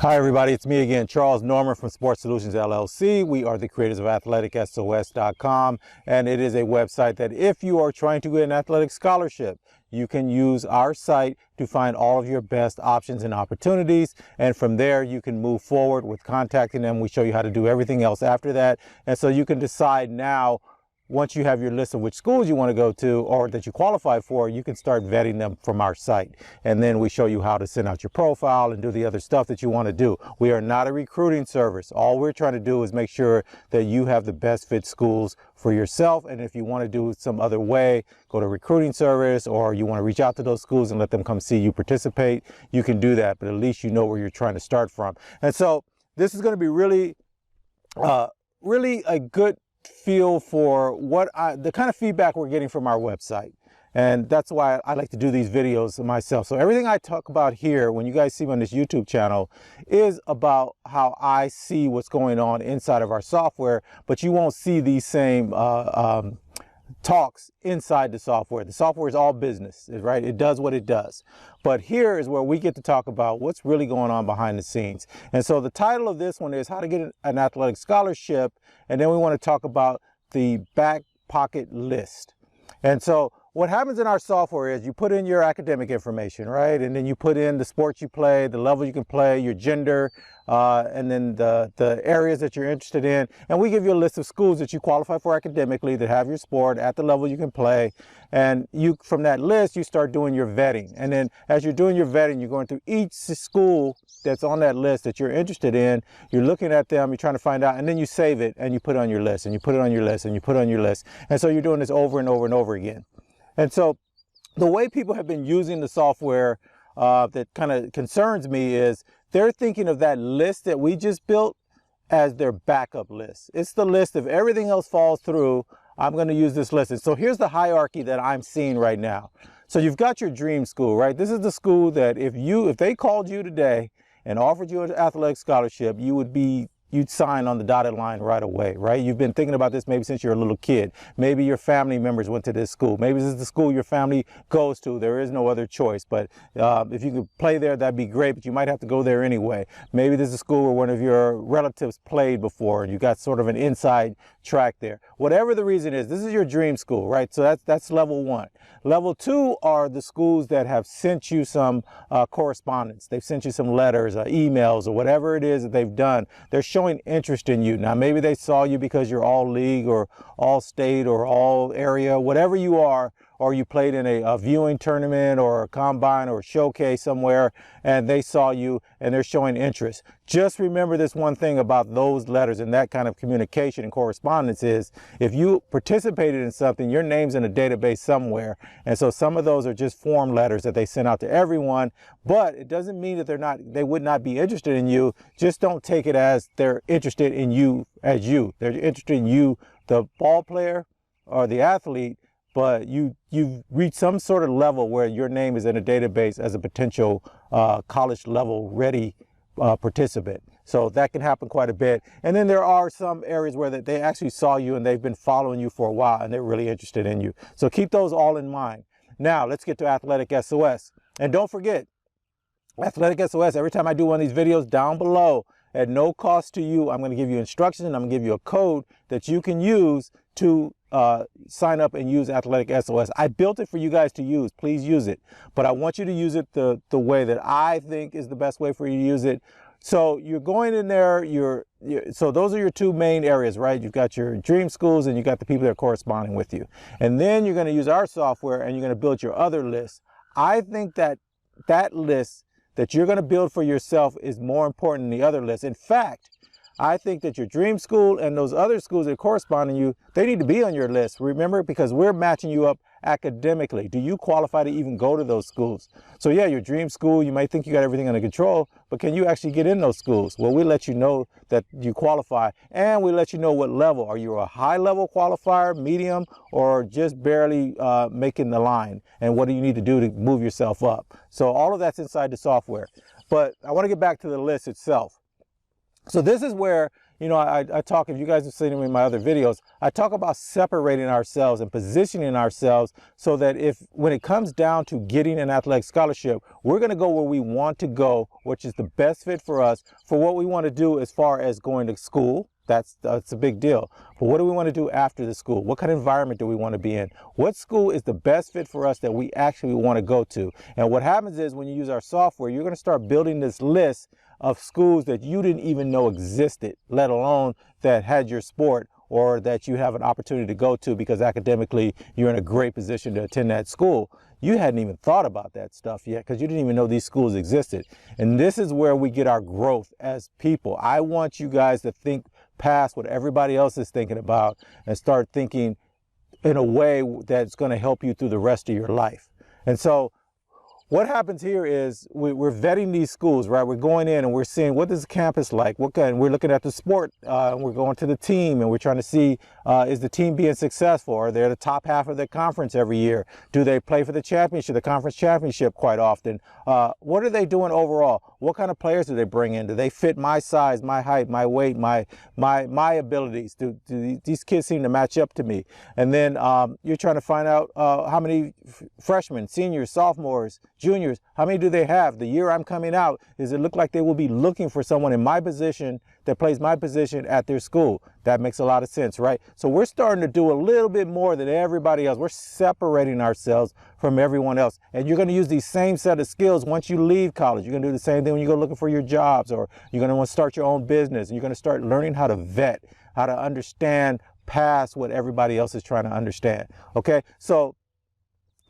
Hi everybody, it's me again, Charles Norman from Sports Solutions LLC. We are the creators of AthleticSOS.com, and it is a website that if you are trying to get an athletic scholarship, you can use our site to find all of your best options and opportunities, and from there you can move forward with contacting them. We show you how to do everything else after that, and so you can decide now, once you have your list of which schools you want to go to or that you qualify for, you can start vetting them from our site. And then we show you how to send out your profile and do the other stuff that you want to do. We are not a recruiting service. All we're trying to do is make sure that you have the best fit schools for yourself. And if you want to do it some other way, go to a recruiting service, or you want to reach out to those schools and let them come see you participate, you can do that. But at least you know where you're trying to start from. And so this is going to be really a good feel for the kind of feedback we're getting from our website. And that's why I like to do these videos myself. So everything I talk about here, when you guys see me on this YouTube channel, is about how I see what's going on inside of our software, but you won't see these same talks inside the software. The software is all business, right? It does what it does. But here is where we get to talk about what's really going on behind the scenes. And so the title of this one is How to Get an Athletic Scholarship. And then we want to talk about the back pocket list. And so what happens in our software is you put in your academic information, right? And then you put in the sports you play, the level you can play, your gender, and then the areas that you're interested in. And we give you a list of schools that you qualify for academically that have your sport at the level you can play. And you, from that list, you start doing your vetting. And then as you're doing your vetting, you're going through each school that's on that list that you're interested in. You're looking at them, you're trying to find out, and then you save it and you put it on your list, and you put it on your list, and you put it on your list. And so you're doing this over and over and over again. And so the way people have been using the software that kind of concerns me is they're thinking of that list that we just built as their backup list. It's the list. If everything else falls through, I'm going to use this list. And so here's the hierarchy that I'm seeing right now. So you've got your dream school, right? This is the school that if they called you today and offered you an athletic scholarship, you'd sign on the dotted line right away, right? You've been thinking about this maybe since you're a little kid. Maybe your family members went to this school. Maybe this is the school your family goes to. There is no other choice. But if you could play there, that'd be great, but you might have to go there anyway. Maybe this is a school where one of your relatives played before and you got sort of an inside track there. Whatever the reason is, this is your dream school, right? So that's level one. Level two are the schools that have sent you some correspondence. They've sent you some letters, emails, or whatever it is that they've done. They're showing interest in you. Now, maybe they saw you because you're all league or all state or all area, whatever you are, or you played in a viewing tournament or a combine or a showcase somewhere, and they saw you and they're showing interest. Just remember this one thing about those letters and that kind of communication and correspondence is if you participated in something, your name's in a database somewhere. And so some of those are just form letters that they send out to everyone, but it doesn't mean that they would not be interested in you. Just don't take it as they're interested in you as you. They're interested in you, the ball player or the athlete, but you've reached some sort of level where your name is in a database as a potential college level ready participant. So that can happen quite a bit. And then there are some areas where they actually saw you and they've been following you for a while and they're really interested in you. So keep those all in mind. Now let's get to AthleticSOS. And don't forget, AthleticSOS, every time I do one of these videos down below, at no cost to you, I'm going to give you instructions and I'm going to give you a code that you can use to sign up and use AthleticSOS. I built it for you guys to use. Please use it. But I want you to use it the way that I think is the best way for you to use it. So you're going in there, so those are your two main areas, right? You've got your dream schools and you got the people that are corresponding with you. And then you're going to use our software and you're going to build your other list. I think that list that you're going to build for yourself is more important than the other list. In fact, I think that your dream school and those other schools that correspond to you, they need to be on your list. Remember, because we're matching you up academically. Do you qualify to even go to those schools? So yeah, your dream school, you might think you got everything under control, but can you actually get in those schools? Well, we let you know that you qualify, and we let you know what level. Are you a high level qualifier, medium, or just barely making the line? And what do you need to do to move yourself up? So all of that's inside the software. But I want to get back to the list itself. So this is where you know, I talk, if you guys have seen me in my other videos, I talk about separating ourselves and positioning ourselves so that when it comes down to getting an athletic scholarship, we're going to go where we want to go, which is the best fit for us, for what we want to do as far as going to school. That's a big deal. But what do we want to do after the school? What kind of environment do we want to be in? What school is the best fit for us that we actually want to go to? And what happens is when you use our software, you're going to start building this list of schools that you didn't even know existed, let alone that had your sport or that you have an opportunity to go to because academically you're in a great position to attend that school. You hadn't even thought about that stuff yet because you didn't even know these schools existed. And this is where we get our growth as people. I want you guys to think past what everybody else is thinking about and start thinking in a way that's going to help you through the rest of your life. And so what happens here is we're vetting these schools, right? We're going in and we're seeing what is the campus like. We're looking at the sport. We're going to the team and we're trying to see, is the team being successful? Are they the top half of the conference every year? Do they play for the championship, the conference championship quite often? What are they doing overall? What kind of players do they bring in? Do they fit my size, my height, my weight, my abilities? Do these kids seem to match up to me? And then you're trying to find out how many freshmen, seniors, sophomores, juniors, how many do they have? The year I'm coming out, does it look like they will be looking for someone in my position that plays my position at their school? That makes a lot of sense, right? So we're starting to do a little bit more than everybody else. We're separating ourselves from everyone else. And you're going to use these same set of skills once you leave college. You're going to do the same thing when you go looking for your jobs, or you're going to want to start your own business. And you're going to start learning how to vet, how to understand past what everybody else is trying to understand. Okay, so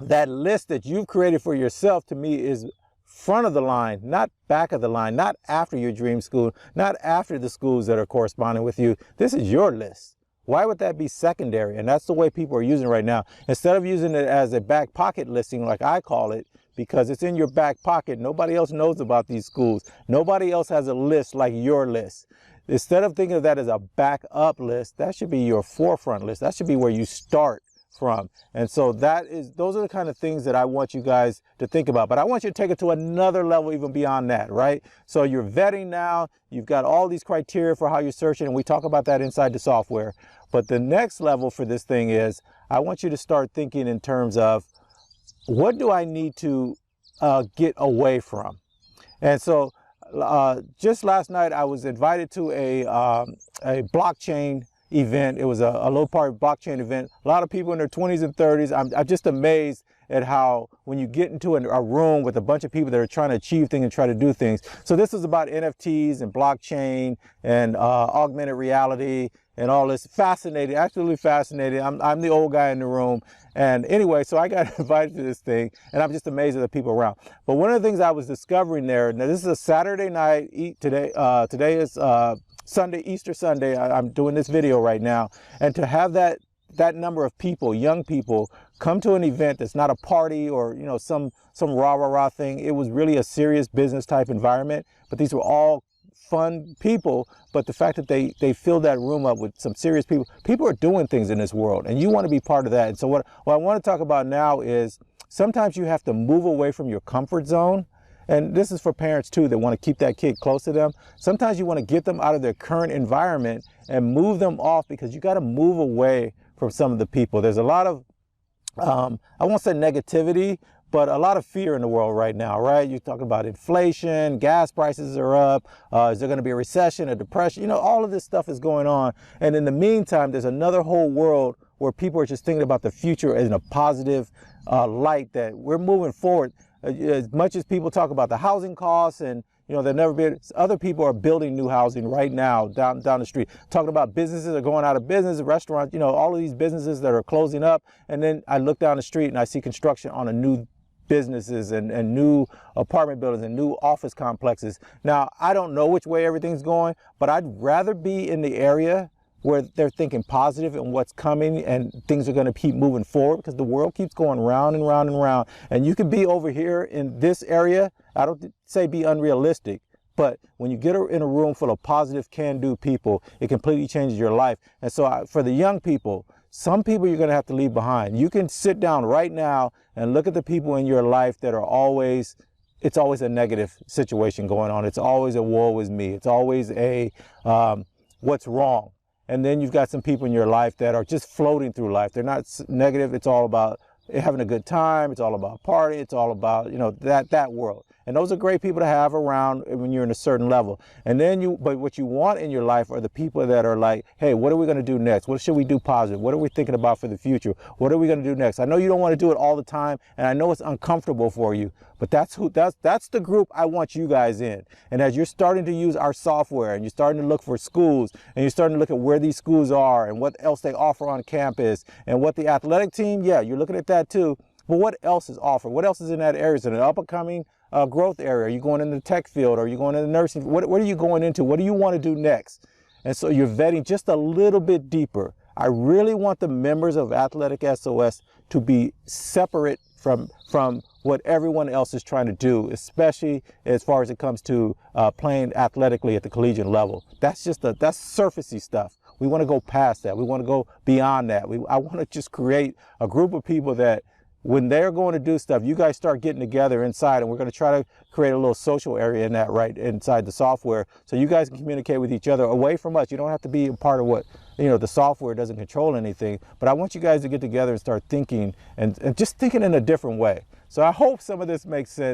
that list that you've created for yourself, to me, is front of the line, not back of the line, not after your dream school, not after the schools that are corresponding with you. This is your list. Why would that be secondary? And that's the way people are using it right now. Instead of using it as a back pocket listing, like I call it, because it's in your back pocket. Nobody else knows about these schools. Nobody else has a list like your list. Instead of thinking of that as a backup list, that should be your forefront list. That should be where you start from. And so those are the kind of things that I want you guys to think about. But I want you to take it to another level even beyond that, right? So you're vetting now, you've got all these criteria for how you're searching, and we talk about that inside the software. But the next level for this thing is, I want you to start thinking in terms of, what do I need to get away from? And so just last night I was invited to a blockchain event. It was a low part blockchain event. A lot of people in their 20s and 30s. I'm just amazed at how when you get into a room with a bunch of people that are trying to achieve things and try to do things. So this is about NFTs and blockchain and augmented reality and all this. Fascinating, absolutely fascinating. I'm the old guy in the room. And anyway, so I got invited to this thing, and I'm just amazed at the people around. But one of the things I was discovering there, now this is a Saturday night, today is Sunday, Easter Sunday. I'm doing this video right now, and to have that number of people, young people, come to an event that's not a party or some rah-rah-rah thing. It was really a serious business type environment, but these were all fun people. But the fact that they filled that room up with some serious people are doing things in this world, and you want to be part of that. And so what I want to talk about now is, sometimes you have to move away from your comfort zone. And this is for parents too that want to keep that kid close to them. Sometimes you want to get them out of their current environment and move them off, because you got to move away from some of the people. There's a lot of, I won't say negativity, but a lot of fear in the world right now, right? You're talking about inflation, gas prices are up, is there going to be a recession, a depression? All of this stuff is going on. And in the meantime, there's another whole world where people are just thinking about the future in a positive light, that we're moving forward. As much as people talk about the housing costs and there'll never be, other people are building new housing right now down the street. Talking about businesses are going out of business, restaurants, all of these businesses that are closing up. And then I look down the street and I see construction on a new businesses and new apartment buildings and new office complexes. Now, I don't know which way everything's going, but I'd rather be in the area where they're thinking positive and what's coming, and things are going to keep moving forward, because the world keeps going round and round and round. And you can be over here in this area. I don't say be unrealistic, but when you get in a room full of positive, can-do people, it completely changes your life. And so for the young people, some people you're going to have to leave behind. You can sit down right now and look at the people in your life that are it's always a negative situation going on. It's always a woe is me. It's always a, what's wrong. And then you've got some people in your life that are just floating through life. They're not negative. It's all about having a good time. It's all about partying. It's all about, you know, that world. And those are great people to have around when you're in a certain level. And then but what you want in your life are the people that are like, hey, what are we going to do next? What should we do positive? What are we thinking about for the future? What are we going to do next? I know you don't want to do it all the time, and I know it's uncomfortable for you, but that's the group I want you guys in. And as you're starting to use our software, and you're starting to look for schools, and you're starting to look at where these schools are and what else they offer on campus, and what the athletic team, yeah, you're looking at that too. But what else is offered? What else is in that area? Is it an up-and-coming growth area? Are you going into the tech field? Are you going into nursing? What are you going into? What do you want to do next? And so you're vetting just a little bit deeper. I really want the members of AthleticSOS to be separate from what everyone else is trying to do, especially as far as it comes to playing athletically at the collegiate level. That's surfacey stuff. We want to go past that. We want to go beyond that. I want to just create a group of people that when they're going to do stuff, you guys start getting together inside, and we're going to try to create a little social area in that right inside the software, so you guys can communicate with each other away from us. You don't have to be a part of what, you know, the software doesn't control anything, but I want you guys to get together and start thinking and just thinking in a different way. So I hope some of this makes sense.